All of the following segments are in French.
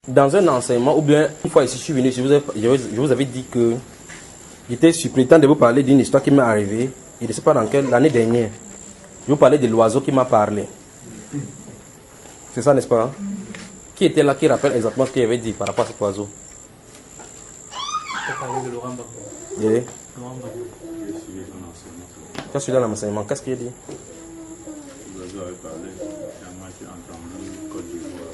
Dans un enseignement, ou bien une fois ici, je suis venu, je vous avais dit que j'étais surpris de vous parler d'une histoire qui m'est arrivée. Je ne sais pas dans quelle, l'année dernière. Je vous parlais de l'oiseau qui m'a parlé. C'est ça, n'est-ce pas? Qui était là, qui rappelle exactement ce qu'il avait dit par rapport à cet oiseau? Tu as parlé de Laurent Gbagbo. Et Laurent Gbagbo. tu as suivi dans l'enseignement, qu'est-ce qu'il a dit? L'oiseau avait parlé, et moi j'ai entendu Côte d'Ivoire.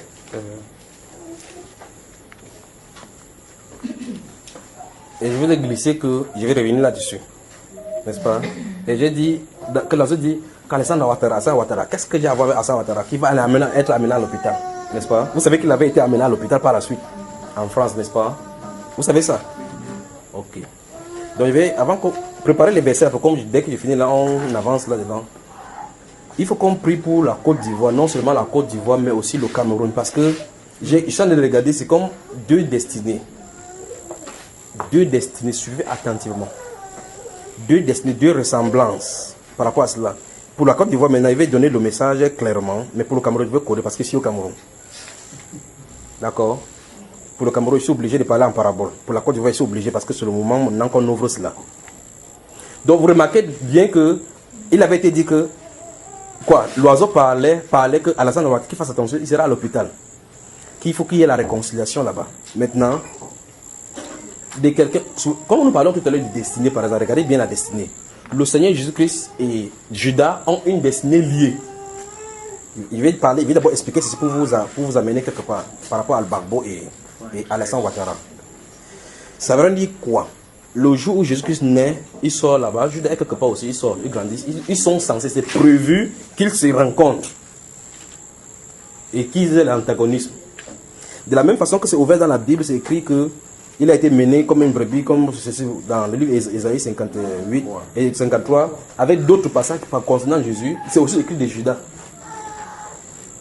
Et je vous ai glissé que je vais revenir là-dessus. N'est-ce pas? Et j'ai dit, que l'oiseau dit, qu'Alassane Ouattara, qu'est-ce que j'ai à voir avec Alassane Ouattara qui va être amené à l'hôpital? N'est-ce pas? Vous savez qu'il avait été amené à l'hôpital par la suite, en France, n'est-ce pas? Vous savez ça? Ok. Donc je vais, avant qu'on prépare les versets, dès que je finis là, on avance là-dedans. Il faut qu'on prie pour la Côte d'Ivoire, non seulement la Côte d'Ivoire, mais aussi le Cameroun, parce que je suis en train de regarder, c'est comme deux destinées. Deux destinées, suivez attentivement. Deux destinées, deux ressemblances par rapport à cela. Pour la Côte d'Ivoire, maintenant, il va donner le message clairement, mais pour le Cameroun, je vais coder parce que je suis au Cameroun. D'accord? Pour le Cameroun, je suis obligé de parler en parabole. Pour la Côte d'Ivoire, je suis obligé parce que c'est le moment maintenant qu'on ouvre cela. Donc, vous remarquez bien que il avait été dit que quoi? L'oiseau parlait que Alassane Ouattara, qu'il fasse attention, il sera à l'hôpital. Qu'il faut qu'il y ait la réconciliation là-bas. Maintenant, de quelqu'un, comme nous parlons tout à l'heure de destinée, par exemple, regardez bien la destinée. Le Seigneur Jésus-Christ et Judas ont une destinée liée. Il va d'abord expliquer ceci pour vous amener quelque part par rapport à Gbagbo et Alassane Ouattara. Ça veut dire quoi? Le jour où Jésus-Christ naît, il sort là-bas, Judas est quelque part aussi, il sort, ils grandissent, ils sont censés, c'est prévu qu'ils se rencontrent et qu'ils aient l'antagonisme. De la même façon que c'est ouvert dans la Bible, c'est écrit que il a été mené comme une brebis, comme c'est dans le livre Ésaïe 58 et 53, avec d'autres passages concernant Jésus. C'est aussi écrit de Judas.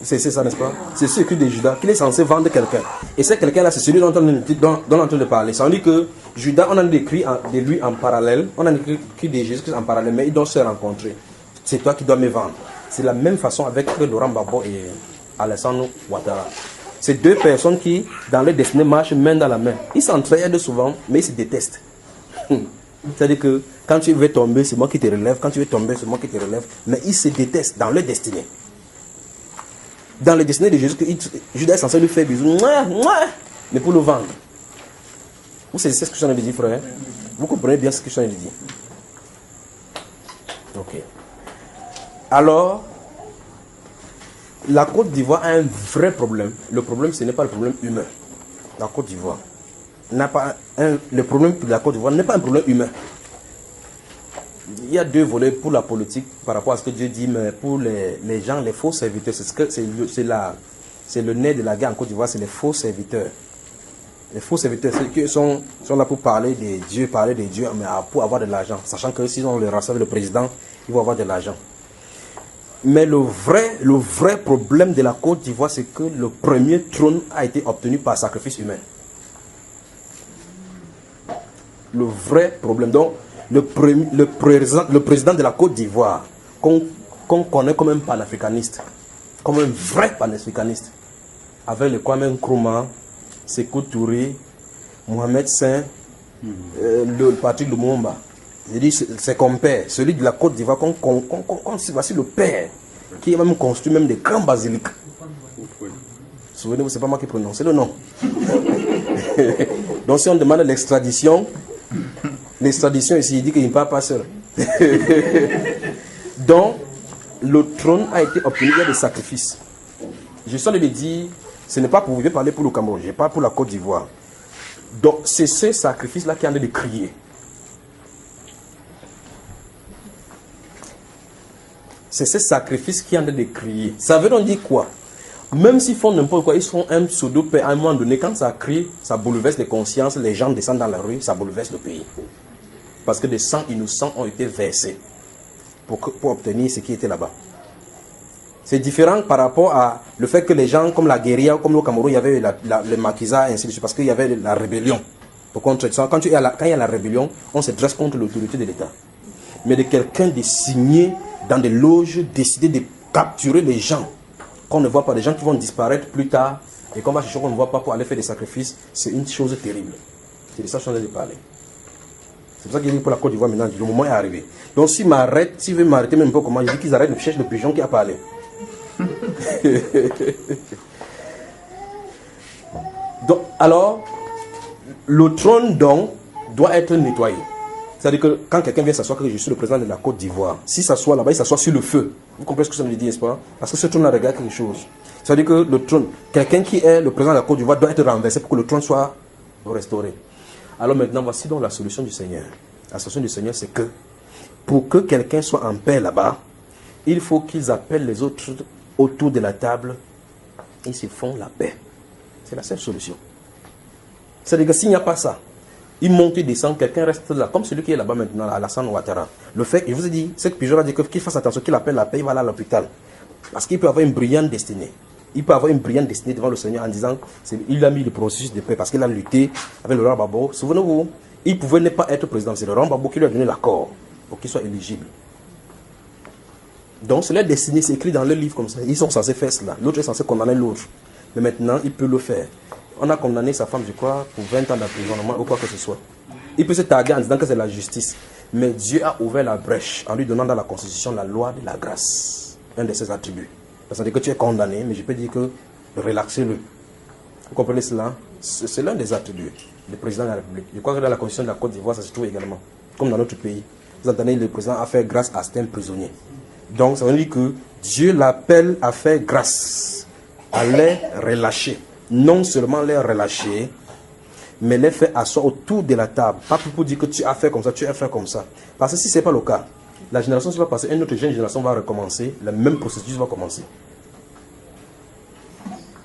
C'est ça, n'est-ce pas? C'est aussi écrit de Judas, qu'il est censé vendre quelqu'un. Et c'est quelqu'un-là, c'est celui dont on est en train de parler. Ça veut dire que Judas, on a écrit de lui en parallèle, on a écrit de Jésus en parallèle, mais ils doivent se rencontrer. C'est toi qui dois me vendre. C'est la même façon avec Laurent Gbagbo et Alassane Ouattara. C'est deux personnes qui, dans leur destinée, marchent main dans la main. Ils s'entraident souvent, mais ils se détestent. C'est-à-dire que quand tu veux tomber, c'est moi qui te relève. Quand tu veux tomber, c'est moi qui te relève. Mais ils se détestent dans leur destinée. Dans le destinée de Jésus, Judas est censé lui faire bisous. Mais pour le vendre. Vous savez ce que je suis en train de dire, frère? Vous comprenez bien ce que je suis en train de dire? Ok. Alors, la Côte d'Ivoire a un vrai problème. Le problème, ce n'est pas le problème humain. La Côte d'Ivoire n'a pas le problème de la Côte d'Ivoire n'est pas un problème humain. Il y a deux volets pour la politique par rapport à ce que Dieu dit, mais pour les gens, les faux serviteurs, c'est le nez de la guerre en Côte d'Ivoire, c'est les faux serviteurs. Les faux serviteurs, c'est qu'ils sont là pour parler de Dieu, mais pour avoir de l'argent. Sachant que s'ils ont le rassemblement le président, ils vont avoir de l'argent. Mais le vrai problème de la Côte d'Ivoire, c'est que le premier trône a été obtenu par sacrifice humain. Le vrai problème. Donc, le président de la Côte d'Ivoire, qu'on connaît comme un panafricaniste, comme un vrai panafricaniste, avec le Kwame Nkrumah, Sékou Touré, Mohamed Saint, le Patrick Lumumba. Je dis, c'est comme père, celui de la Côte d'Ivoire, voici le père, qui a même construit même des grands basiliques. Souvenez-vous, c'est pas moi qui prononce, c'est le nom. Donc si on demande l'extradition ici, il dit qu'il ne parle pas seul. Donc, le trône a été obtenu, il y a des sacrifices. Je suis en train de dire, ce n'est pas pour vous parler pour le Cameroun, je parle pour la Côte d'Ivoire. Donc, c'est ce sacrifice-là qui est en train de crier. C'est ce sacrifice qui est en train de crier. Ça veut donc dire quoi? Même s'ils font n'importe quoi, ils sont un pseudo-pays. À un moment donné, quand ça crie, ça bouleverse les consciences, les gens descendent dans la rue, ça bouleverse le pays. Parce que des sangs innocents ont été versés pour obtenir ce qui était là-bas. C'est différent par rapport à le fait que les gens, comme la guérilla, comme au Cameroun, il y avait le maquisat, ainsi de suite, parce qu'il y avait la rébellion. Quand il y a la rébellion, on se dresse contre l'autorité de l'État. Mais de quelqu'un de signé dans des loges, décider de capturer les gens, qu'on ne voit pas, des gens qui vont disparaître plus tard, et qu'on va chercher qu'on ne voit pas pour aller faire des sacrifices, c'est une chose terrible. C'est de ça que je suis en train de parler. C'est pour ça qu'il dit pour la Côte d'Ivoire maintenant, le moment est arrivé. Donc s'ils m'arrêtent, s'ils veulent m'arrêter même pas comment, je dis qu'ils arrêtent de chercher le pigeon qui a parlé. Donc, alors, le trône donc doit être nettoyé. C'est-à-dire que quand quelqu'un vient s'asseoir, que je suis le président de la Côte d'Ivoire, s'il s'assoit là-bas, il s'assoit sur le feu. Vous comprenez ce que ça me dit, n'est-ce pas? Parce que ce trône-là regarde quelque chose. C'est-à-dire que le trône, quelqu'un qui est le président de la Côte d'Ivoire doit être renversé pour que le trône soit restauré. Alors maintenant, voici donc la solution du Seigneur. La solution du Seigneur, c'est que pour que quelqu'un soit en paix là-bas, il faut qu'ils appellent les autres autour de la table et se font la paix. C'est la seule solution. C'est-à-dire que s'il n'y a pas ça, il monte et descend, quelqu'un reste là, comme celui qui est là-bas maintenant, Alassane Ouattara. Le fait, je vous ai dit, c'est que Pigeon a dit qu'il fasse attention, qu'il appelle la paix, il va aller à l'hôpital. Parce qu'il peut avoir une brillante destinée. Il peut avoir une brillante destinée devant le Seigneur en disant, il a mis le processus de paix parce qu'il a lutté avec Laurent Gbagbo. Souvenez-vous, il pouvait ne pas être président. C'est Laurent Gbagbo qui lui a donné l'accord pour qu'il soit éligible. Donc, c'est leur destinée, c'est écrit dans le livre comme ça. Ils sont censés faire cela. L'autre est censé condamner l'autre. Mais maintenant, il peut le faire. On a condamné sa femme, je crois, pour 20 ans d'emprisonnement ou quoi que ce soit. Il peut se targuer en disant que c'est la justice. Mais Dieu a ouvert la brèche en lui donnant dans la Constitution la loi de la grâce. Un de ses attributs. C'est-à-dire que tu es condamné, mais je peux dire que relaxez-le. Vous comprenez cela? C'est l'un des attributs du président de la République. Je crois que dans la Constitution de la Côte d'Ivoire, ça se trouve également. Comme dans notre pays. Vous entendez, le président a fait grâce à certains prisonniers. Donc, ça veut dire que Dieu l'appelle à faire grâce, à les relâcher. Non seulement les relâcher, mais les faire asseoir autour de la table. Pas pour dire que tu as fait comme ça, tu as fait comme ça. Parce que si ce n'est pas le cas, la génération qui va passer, une autre jeune génération va recommencer, le même processus va commencer.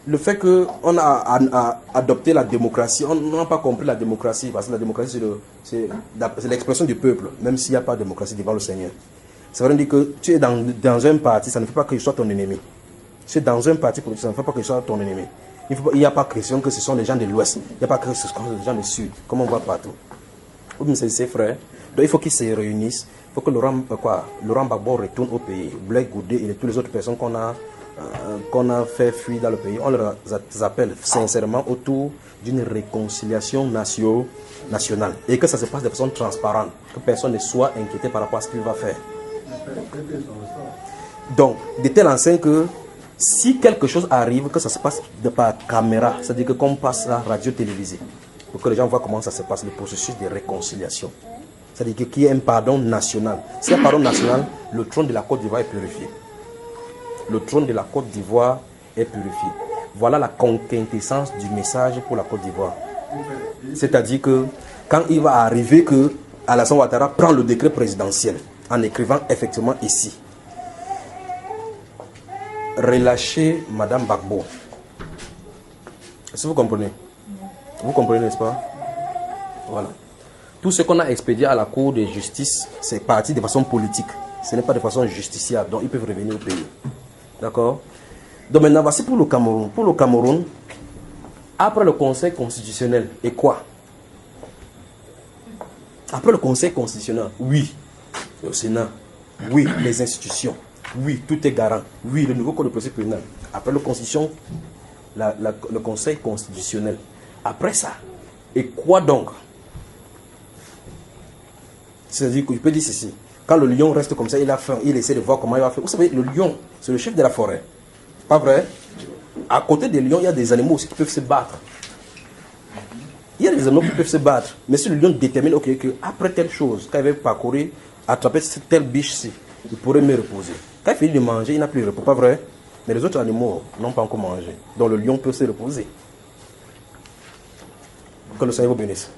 Le fait qu'on a adopté la démocratie, on n'a pas compris la démocratie, parce que la démocratie, c'est l'expression du peuple, même s'il n'y a pas de démocratie devant le Seigneur. Ça veut dire que tu es dans un parti, ça ne fait pas que je sois ton ennemi. Tu es dans un parti politique, ça ne fait pas que je sois ton ennemi. Il n'y a pas question que ce sont les gens de l'Ouest, il n'y a pas que ce sont les gens du Sud, comme on voit partout. Ou bien c'est ses frères. Donc il faut qu'ils se réunissent, il faut que Laurent Gbagbo retourne au pays, Blaise Goudé et toutes les autres personnes qu'on a fait fuir dans le pays. On les appelle sincèrement autour d'une réconciliation nationale. Et que ça se passe de façon transparente, que personne ne soit inquiété par rapport à ce qu'il va faire. Donc, de telle enseigne que si quelque chose arrive, que ça se passe par caméra, c'est-à-dire que qu'on passe à la radio-télévisée, pour que les gens voient comment ça se passe, le processus de réconciliation. C'est-à-dire qu'il y ait un pardon national. S'il y a un pardon national, le trône de la Côte d'Ivoire est purifié. Le trône de la Côte d'Ivoire est purifié. Voilà la quintessence du message pour la Côte d'Ivoire. C'est-à-dire que quand il va arriver que Alassane Ouattara prend le décret présidentiel en écrivant effectivement ici, relâchez Madame Gbagbo. Est-ce que vous comprenez? Vous comprenez, n'est-ce pas? Voilà. Tout ce qu'on a expédié à la Cour de justice, c'est parti de façon politique. Ce n'est pas de façon justiciable. Donc, ils peuvent revenir au pays. D'accord? Donc, maintenant, voici pour le Cameroun. Pour le Cameroun, après le Conseil constitutionnel, et quoi? Après le Conseil constitutionnel, oui, le Sénat, oui, les institutions, oui, tout est garant, oui, le nouveau code de procédure pénale. Après le Conseil constitutionnel, après ça, et quoi donc? C'est-à-dire que je peux dire ceci. Quand le lion reste comme ça, il a faim, il essaie de voir comment il va faire. Vous savez, le lion, c'est le chef de la forêt. Pas vrai? À côté des lions, il y a des animaux aussi qui peuvent se battre. Il y a des animaux qui peuvent se battre. Mais si le lion détermine, ok, que après telle chose, quand il va parcourir, attraper telle biche-ci, il pourrait me reposer. Quand il finit de manger, il n'a plus de repos. Pas vrai? Mais les autres animaux n'ont pas encore mangé. Donc le lion peut se reposer. Que le Seigneur vous bénisse.